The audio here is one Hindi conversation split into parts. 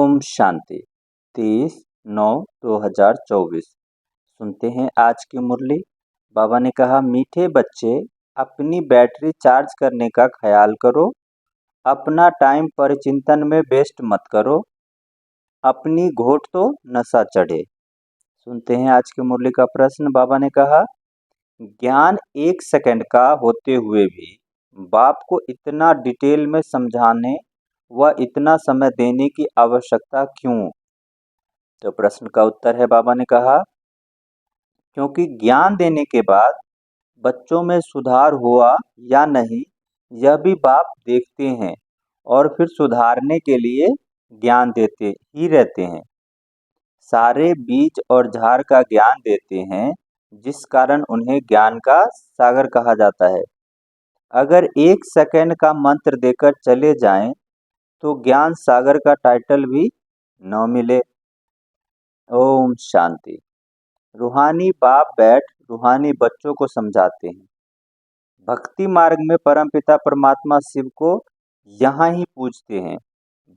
ओम शांति। 30/9/2024। सुनते हैं आज की मुरली। बाबा ने कहा, मीठे बच्चे, अपनी बैटरी चार्ज करने का ख्याल करो। अपना टाइम परिचिंतन में वेस्ट मत करो। अपनी घोट तो नशा चढ़े। सुनते हैं आज की मुरली का प्रश्न। बाबा ने कहा, ज्ञान 1 सेकंड का होते हुए भी बाप को इतना डिटेल में समझाने व इतना समय देने की आवश्यकता क्यों? तो प्रश्न का उत्तर है, बाबा ने कहा, क्योंकि ज्ञान देने के बाद बच्चों में सुधार हुआ या नहीं, यह भी बाप देखते हैं और फिर सुधारने के लिए ज्ञान देते ही रहते हैं। सारे बीज और झाड़ का ज्ञान देते हैं, जिस कारण उन्हें ज्ञान का सागर कहा जाता है। अगर 1 सेकंड का मंत्र देकर चले जाएं, तो ज्ञान सागर का टाइटल भी न मिले। ओम शांति। रूहानी बाप बैठ रूहानी बच्चों को समझाते हैं। भक्ति मार्ग में परमपिता परमात्मा शिव को यहाँ ही पूजते हैं।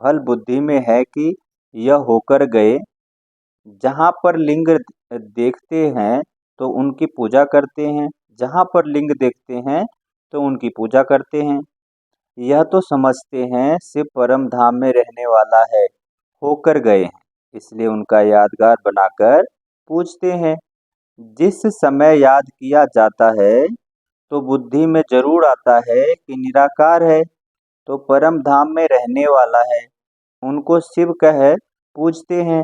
भल बुद्धि में है कि यह होकर गए। जहाँ पर लिंग देखते हैं तो उनकी पूजा करते हैं, जहाँ पर लिंग देखते हैं तो उनकी पूजा करते हैं। यह तो समझते हैं शिव परम धाम में रहने वाला है, होकर गए हैं, इसलिए उनका यादगार बनाकर पूछते हैं। जिस समय याद किया जाता है तो बुद्धि में जरूर आता है कि निराकार है, तो परम धाम में रहने वाला है। उनको शिव कह पूजते हैं।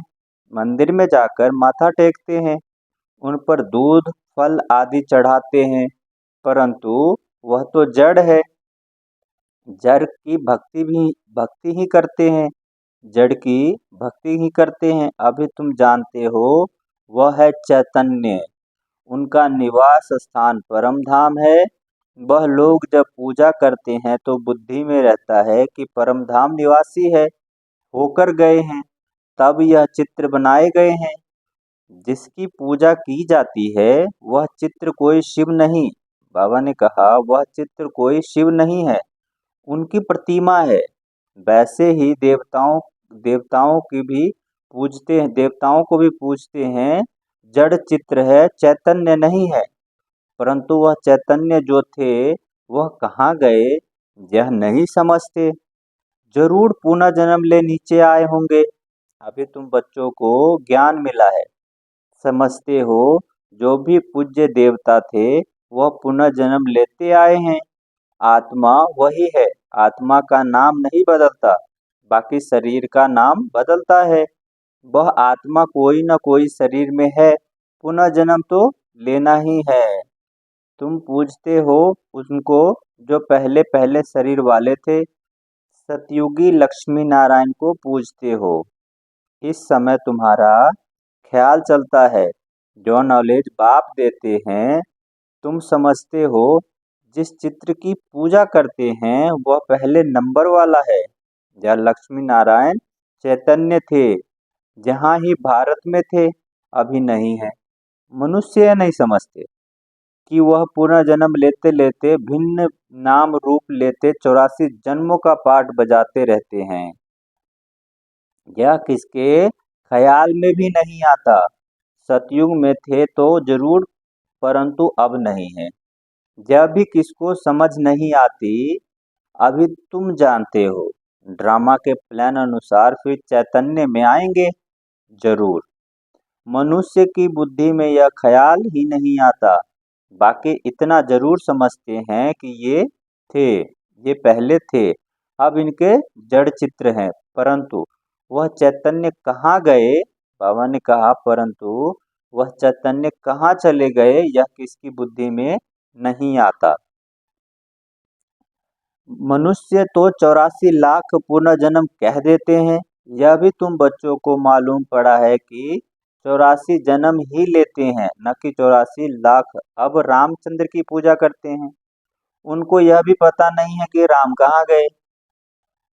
मंदिर में जाकर माथा टेकते हैं, उन पर दूध फल आदि चढ़ाते हैं, परंतु वह तो जड़ है। जड़ की भक्ति ही करते हैं, जड़ की भक्ति ही करते हैं। अभी तुम जानते हो, वह है चैतन्य। उनका निवास स्थान परम धाम है। वह लोग जब पूजा करते हैं तो बुद्धि में रहता है कि परम धाम निवासी है, होकर गए हैं, तब यह चित्र बनाए गए हैं। जिसकी पूजा की जाती है वह चित्र कोई शिव नहीं। बाबा ने कहा, वह चित्र कोई शिव नहीं है, उनकी प्रतिमा है। वैसे ही देवताओं की भी पूजते हैं, देवताओं को भी पूजते हैं। जड़ चित्र है, चैतन्य नहीं है। परंतु वह चैतन्य जो थे वह कहाँ गए, यह नहीं समझते। जरूर पुनः जन्म ले नीचे आए होंगे। अभी तुम बच्चों को ज्ञान मिला है, समझते हो, जो भी पूज्य देवता थे वह पुनः जन्म लेते आए हैं। आत्मा वही है, आत्मा का नाम नहीं बदलता, बाकी शरीर का नाम बदलता है। वह आत्मा कोई न कोई शरीर में है, पुनः जन्म तो लेना ही है। तुम पूजते हो उनको जो पहले पहले शरीर वाले थे। सतयुगी लक्ष्मी नारायण को पूजते हो। इस समय तुम्हारा ख्याल चलता है, जो नॉलेज बाप देते हैं तुम समझते हो। जिस चित्र की पूजा करते हैं वह पहले नंबर वाला है। यह लक्ष्मी नारायण चैतन्य थे, जहाँ ही भारत में थे, अभी नहीं है। मनुष्य यह नहीं समझते कि वह पुनर्जन्म लेते लेते भिन्न नाम रूप लेते 84 जन्मों का पाठ बजाते रहते हैं। यह किसके ख्याल में भी नहीं आता। सतयुग में थे तो जरूर, परंतु अब नहीं है। जब भी किसको समझ नहीं आती, अभी तुम जानते हो। ड्रामा के प्लान अनुसार फिर चैतन्य में आएंगे जरूर। मनुष्य की बुद्धि में यह ख्याल ही नहीं आता। बाकी इतना जरूर समझते हैं कि ये पहले थे, अब इनके जड़ चित्र हैं, परंतु वह चैतन्य कहाँ गए? बाबा ने कहा, परंतु वह चैतन्य कहाँ चले गए, यह किसकी बुद्धि में नहीं आता। मनुष्य तो 84 लाख पुनर्जन्म कह देते हैं। यह भी तुम बच्चों को मालूम पड़ा है कि 84 जन्म ही लेते हैं, न कि 84 लाख। अब रामचंद्र की पूजा करते हैं, उनको यह भी पता नहीं है कि राम कहाँ गए।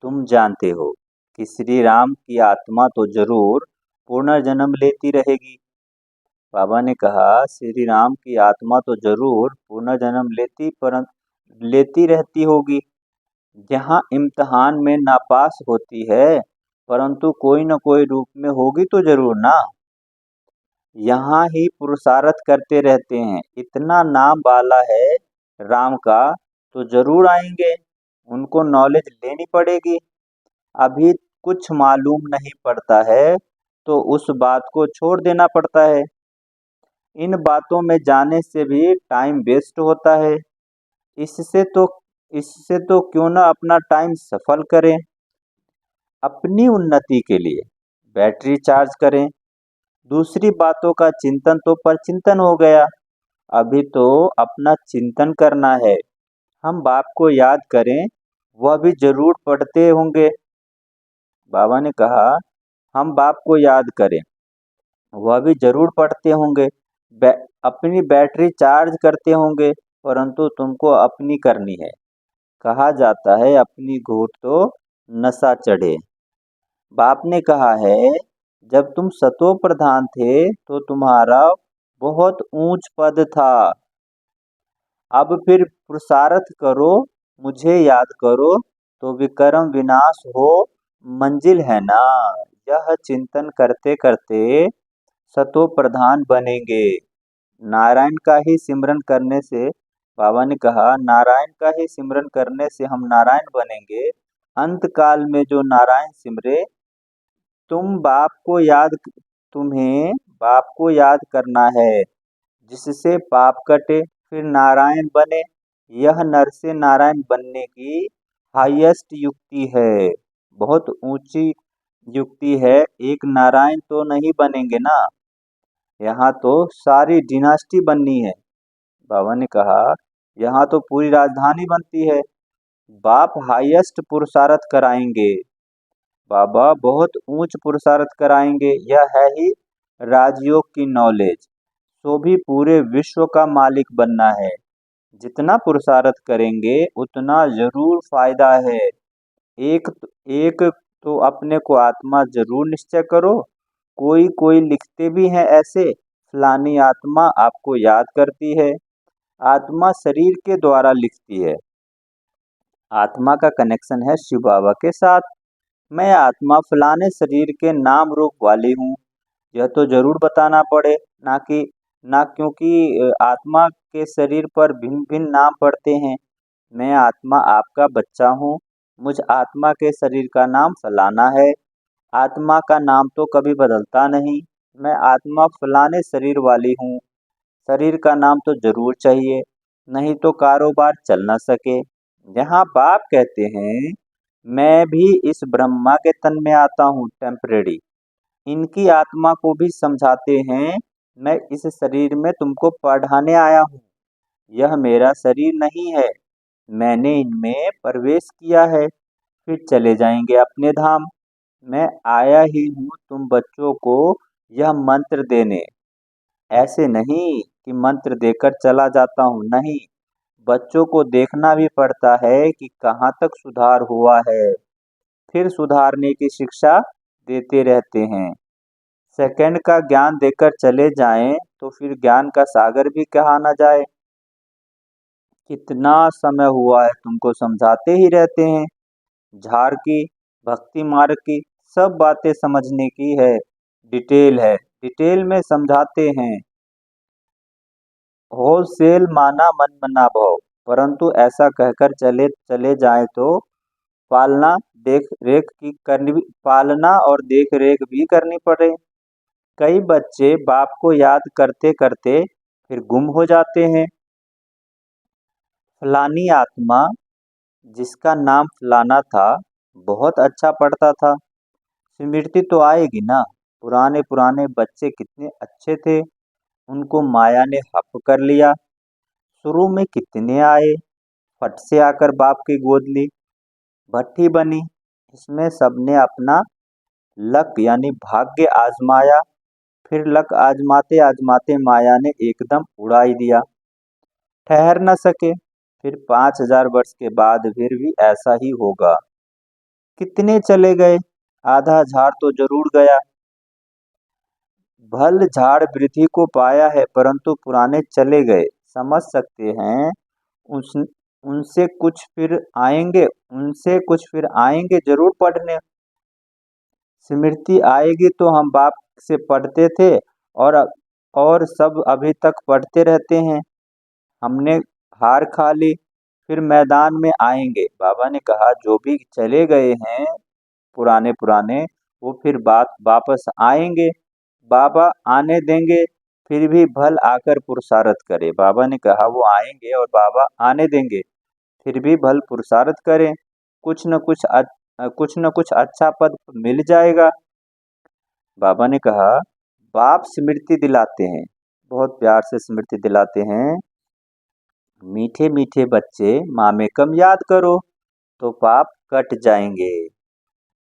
तुम जानते हो कि श्री राम की आत्मा तो जरूर पुनर्जन्म लेती रहेगी। बाबा ने कहा, श्री राम की आत्मा तो जरूर पुनर्जन्म लेती रहती होगी। जहाँ इम्तिहान में नापास होती है परंतु कोई न कोई रूप में होगी तो जरूर ना। यहाँ ही पुरुषार्थ करते रहते हैं, इतना नाम वाला है राम का, तो जरूर आएंगे। उनको नॉलेज लेनी पड़ेगी। अभी कुछ मालूम नहीं पड़ता है तो उस बात को छोड़ देना पड़ता है। इन बातों में जाने से भी टाइम वेस्ट होता है। इससे तो इससे तो क्यों ना अपना टाइम सफल करें। अपनी उन्नति के लिए बैटरी चार्ज करें। दूसरी बातों का चिंतन तो परचिंतन हो गया। अभी तो अपना चिंतन करना है। हम बाप को याद करें, वह भी जरूर पढ़ते होंगे। बाबा ने कहा, हम बाप को याद करें, वह भी जरूर पढ़ते होंगे। बै, अपनी बैटरी चार्ज करते होंगे, परंतु तुमको अपनी करनी है। कहा जाता है अपनी घूट तो नशा चढ़े। बाप ने कहा है, जब तुम सतो प्रधान थे तो तुम्हारा बहुत ऊंच पद था। अब फिर पुरुषार्थ करो, मुझे याद करो, तो विक्रम विनाश हो मंजिल है ना। यह चिंतन करते करते सतो प्रधान बनेंगे। नारायण का ही सिमरन करने से, बाबा ने कहा, नारायण का ही सिमरन करने से हम नारायण बनेंगे। अंत काल में जो नारायण सिमरे, तुम बाप को याद तुम्हें बाप को याद करना है, जिससे पाप कटे, फिर नारायण बने। यह नर से नारायण बनने की हाईएस्ट युक्ति है, बहुत ऊंची युक्ति है। एक नारायण तो नहीं बनेंगे ना, यहाँ तो सारी डिनास्टी बननी है। बाबा ने कहा, यहाँ तो पूरी राजधानी बनती है। बाप हाईएस्ट पुरुषार्थ कराएंगे। बाबा बहुत ऊंच पुरुषार्थ कराएंगे। यह है ही राजयोग की नॉलेज। तो भी पूरे विश्व का मालिक बनना है। जितना पुरुषार्थ करेंगे उतना जरूर फायदा है। एक तो अपने को आत्मा जरूर निश्चय करो। कोई कोई लिखते भी हैं ऐसे, फलानी आत्मा आपको याद करती है। आत्मा शरीर के द्वारा लिखती है। आत्मा का कनेक्शन है शिव बाबा के साथ। मैं आत्मा फलाने शरीर के नाम रूप वाली हूँ, यह तो जरूर बताना पड़े। ना कि ना क्योंकि आत्मा के शरीर पर भिन्न भिन्न नाम पड़ते हैं। मैं आत्मा आपका बच्चा हूँ, मुझ आत्मा के शरीर का नाम फलाना है। आत्मा का नाम तो कभी बदलता नहीं। मैं आत्मा फलाने शरीर वाली हूँ। शरीर का नाम तो जरूर चाहिए, नहीं तो कारोबार चल न सके। यहाँ बाप कहते हैं, मैं भी इस ब्रह्मा के तन में आता हूँ टेम्परेरी। इनकी आत्मा को भी समझाते हैं, मैं इस शरीर में तुमको पढ़ाने आया हूँ। यह मेरा शरीर नहीं है, मैंने इनमें प्रवेश किया है, फिर चले जाएंगे अपने धाम। मैं आया ही हूँ तुम बच्चों को यह मंत्र देने। ऐसे नहीं कि मंत्र देकर चला जाता हूँ, नहीं। बच्चों को देखना भी पड़ता है कि कहाँ तक सुधार हुआ है, फिर सुधारने की शिक्षा देते रहते हैं। सेकंड का ज्ञान देकर चले जाएं तो फिर ज्ञान का सागर भी कहा ना जाए। कितना समय हुआ है तुमको समझाते ही रहते हैं। झाड़ की, भक्ति मार्ग की सब बातें समझने की है। डिटेल है, डिटेल में समझाते हैं। होलसेल माना मन मना भाव, परंतु ऐसा कहकर चले चले जाए तो पालना देख रेख की करनी भी पालना और देख रेख भी करनी पड़े। कई बच्चे बाप को याद करते करते फिर गुम हो जाते हैं। फलानी आत्मा, जिसका नाम फलाना था, बहुत अच्छा पढ़ता था। स्मृति तो आएगी ना। पुराने पुराने बच्चे कितने अच्छे थे, उनको माया ने हप कर लिया। शुरू में कितने आए, फट से आकर बाप की गोद ली, भट्ठी बनी। इसमें सबने अपना लक यानी भाग्य आजमाया। फिर लक आजमाते आजमाते माया ने एकदम उड़ा ही दिया, ठहर न सके। फिर 5,000 वर्ष के बाद फिर भी ऐसा ही होगा। कितने चले गए, आधा झाड़ तो जरूर गया। भल झाड़ वृद्धि को पाया है, परंतु पुराने चले गए। समझ सकते हैं। उस उनसे कुछ फिर आएंगे जरूर पढ़ने। स्मृति आएगी तो हम बाप से पढ़ते थे और और सब अभी तक पढ़ते रहते हैं। हमने हार खा ली, फिर मैदान में आएंगे। बाबा ने कहा जो भी चले गए हैं पुराने पुराने, वो फिर बात वापस आएंगे। बाबा आने देंगे, फिर भी भल आकर पुरुषार्थ करे। बाबा ने कहा वो आएंगे और बाबा आने देंगे, फिर भी भल पुरुषार्थ करें, कुछ न कुछ अच्छा पद मिल जाएगा। बाबा ने कहा बाप स्मृति दिलाते हैं, बहुत प्यार से स्मृति दिलाते हैं, मीठे मीठे बच्चे मामेकम याद करो तो पाप कट जाएंगे।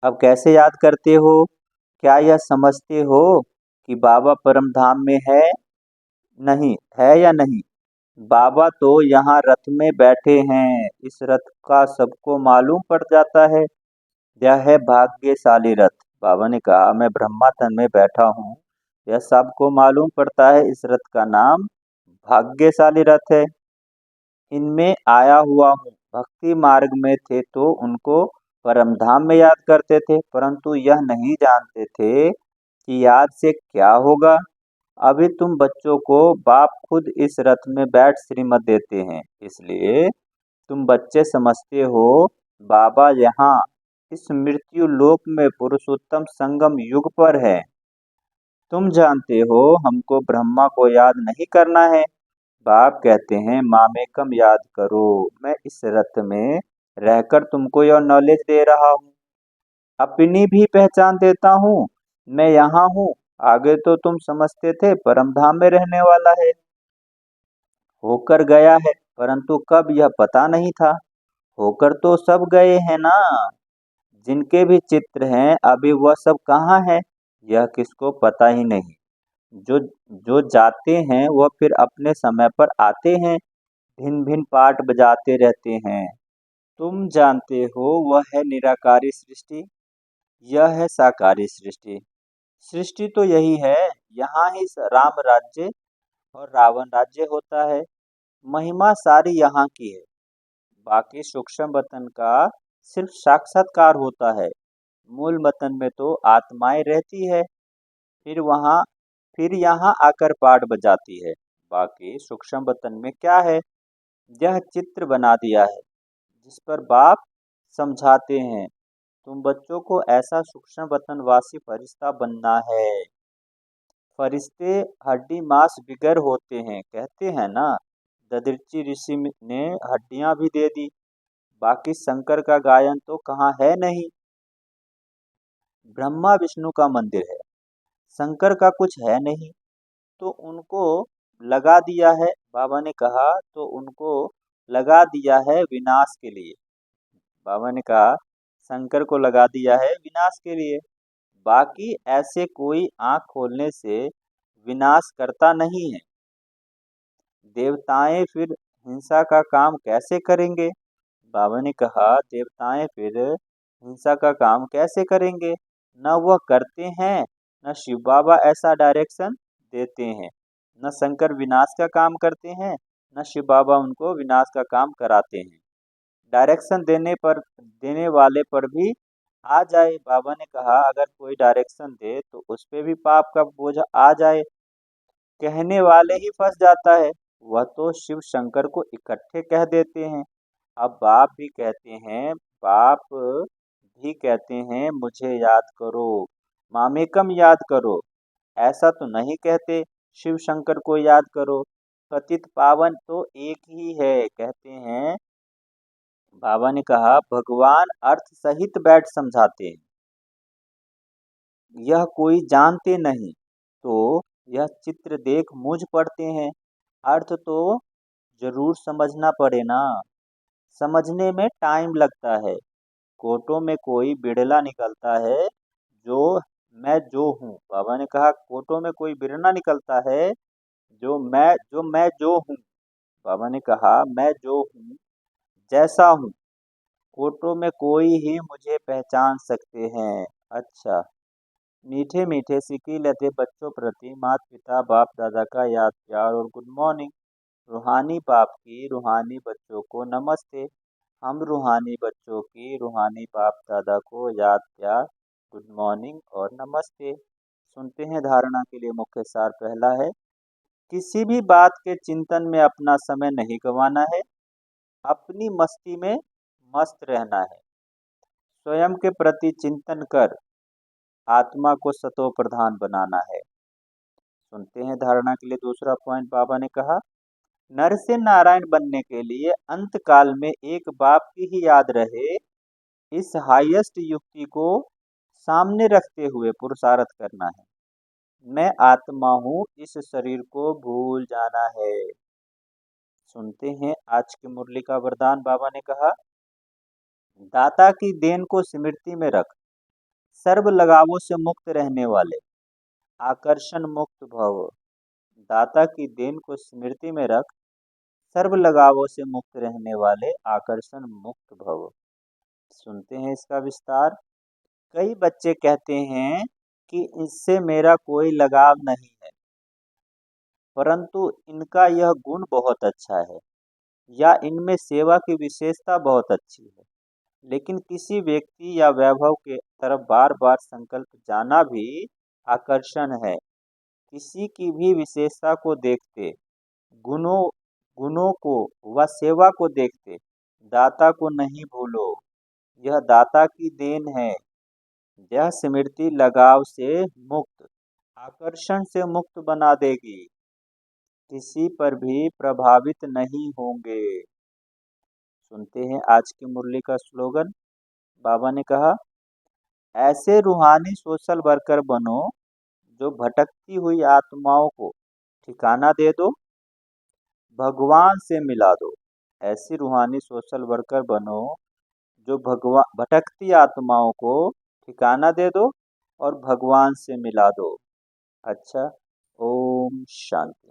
अब कैसे याद करते हो? क्या यह समझते हो कि बाबा परम धाम में है? नहीं है या नहीं? बाबा तो यहाँ रथ में बैठे हैं, इस रथ का सबको मालूम पड़ जाता है। यह है भाग्यशाली रथ। बाबा ने कहा मैं ब्रह्मा तन में बैठा हूँ, यह सबको मालूम पड़ता है। इस रथ का नाम भाग्यशाली रथ है। इनमें आया हुआ हूँ। भक्ति मार्ग में थे तो उनको परम धाम में याद करते थे, परंतु यह नहीं जानते थे कि याद से क्या होगा। अभी तुम बच्चों को बाप खुद इस रथ में बैठ श्रीमत देते हैं, इसलिए तुम बच्चे समझते हो बाबा यहाँ इस मृत्यु लोक में पुरुषोत्तम संगम युग पर है। तुम जानते हो हमको ब्रह्मा को याद नहीं करना है। बाप कहते हैं मामेकम याद करो। मैं इस रथ में रहकर तुमको यह नॉलेज दे रहा हूँ, अपनी भी पहचान देता हूँ। मैं यहाँ हूँ। आगे तो तुम समझते थे परम धाम में रहने वाला है, होकर गया है, परंतु कब यह पता नहीं था। होकर तो सब गए हैं ना, जिनके भी चित्र हैं अभी वह सब कहाँ है, यह किसको पता ही नहीं। जो जो जाते हैं वह फिर अपने समय पर आते हैं, भिन्न भिन्न पार्ट बजाते रहते हैं। तुम जानते हो वह है निराकारी सृष्टि, यह है साकारी सृष्टि। सृष्टि तो यही है, यहाँ ही राम राज्य और रावण राज्य होता है। महिमा सारी यहाँ की है, बाकी सूक्ष्म वतन का सिर्फ साक्षात्कार होता है। मूल वतन में तो आत्माएं रहती है, फिर वहाँ फिर यहाँ आकर पाठ बजाती है। बाकी सूक्ष्म वतन में क्या है, यह चित्र बना दिया है जिस पर बाप समझाते हैं तुम बच्चों को ऐसा सूक्ष्म वतन वासी फरिश्ता बनना है। फरिश्ते हड्डी मांस बिगर होते हैं, कहते हैं ना। ददृची ऋषि ने हड्डियां भी दे दी, बाकी शंकर का गायन तो कहाँ है नहीं। ब्रह्मा विष्णु का मंदिर है, शंकर का कुछ है नहीं, तो उनको लगा दिया है। बाबा ने कहा तो उनको लगा दिया है विनाश के लिए। बाबा ने कहा शंकर को लगा दिया है विनाश के लिए, बाकी ऐसे कोई आंख खोलने से विनाश करता नहीं है। देवताएं फिर हिंसा का काम कैसे करेंगे? बाबा ने कहा देवताएं फिर हिंसा का काम कैसे करेंगे? न वह करते हैं, न शिव बाबा ऐसा डायरेक्शन देते हैं। न शंकर विनाश का काम करते हैं, न शिव बाबा उनको विनाश का काम कराते हैं। डायरेक्शन देने वाले पर भी आ जाए। बाबा ने कहा अगर कोई डायरेक्शन दे तो उस पे भी पाप का बोझ आ जाए, कहने वाले ही फंस जाता है। वह तो शिव शंकर को इकट्ठे कह देते हैं। अब बाप भी कहते हैं, बाप भी कहते हैं मुझे याद करो, मामेकम याद करो। ऐसा तो नहीं कहते शिव शंकर को याद करो, पतित पावन तो एक ही है, कहते हैं। बाबा ने कहा भगवान अर्थ सहित बैठ समझाते हैं, यह कोई जानते नहीं तो यह चित्र देख मुझ पड़ते हैं। अर्थ तो जरूर समझना पड़े ना, समझने में टाइम लगता है। कोटों में कोई बिड़ला निकलता है, जो जो हूँ। बाबा ने कहा कोटों में कोई बिरला निकलता है, जो मैं जो हूँ। बाबा ने कहा मैं जो हूँ जैसा हूँ, कोटों में कोई ही मुझे पहचान सकते हैं। अच्छा, मीठे मीठे सिकी लते बच्चों प्रति माता पिता बाप दादा का याद प्यार और गुड मॉर्निंग। रूहानी बाप की रूहानी बच्चों को नमस्ते। हम रूहानी बच्चों की रूहानी बाप दादा को याद प्यार गुड मॉर्निंग और नमस्ते। सुनते हैं धारणा के लिए मुख्य सार। पहला है, किसी भी बात के चिंतन में अपना समय नहीं गंवाना है, अपनी मस्ती में मस्त रहना है। स्वयं के प्रति चिंतन कर आत्मा को सतो प्रधान बनाना है। सुनते हैं धारणा के लिए दूसरा पॉइंट। बाबा ने कहा, नर से नारायण बनने के लिए अंत काल में एक बाप की ही याद रहे, इस हाईएस्ट युक्ति को सामने रखते हुए पुरुषार्थ करना है। मैं आत्मा हूँ, इस शरीर को भूल जाना है। सुनते हैं आज की मुरली का वरदान। बाबा ने कहा, दाता की देन को स्मृति में रख, सर्व लगावों से मुक्त रहने वाले आकर्षण मुक्त भव। दाता की देन को स्मृति में रख, सर्व लगावों से मुक्त रहने वाले आकर्षण मुक्त भव। सुनते हैं इसका विस्तार। कई बच्चे कहते हैं कि इससे मेरा कोई लगाव नहीं है, परंतु इनका यह गुण बहुत अच्छा है या इनमें सेवा की विशेषता बहुत अच्छी है। लेकिन किसी व्यक्ति या वैभव के तरफ बार बार संकल्प जाना भी आकर्षण है। किसी की भी विशेषता को देखते, गुणों गुणों को व सेवा को देखते दाता को नहीं भूलो। यह दाता की देन है। यह स्मृति लगाव से मुक्त, आकर्षण से मुक्त बना देगी। किसी पर भी प्रभावित नहीं होंगे। सुनते हैं आज की मुरली का स्लोगन। बाबा ने कहा, ऐसे रूहानी सोशल वर्कर बनो जो भटकती हुई आत्माओं को ठिकाना दे दो, भगवान से मिला दो। ऐसी रूहानी सोशल वर्कर बनो जो भगवान भटकती आत्माओं को ठिकाना दे दो और भगवान से मिला दो। अच्छा, ओम शांति।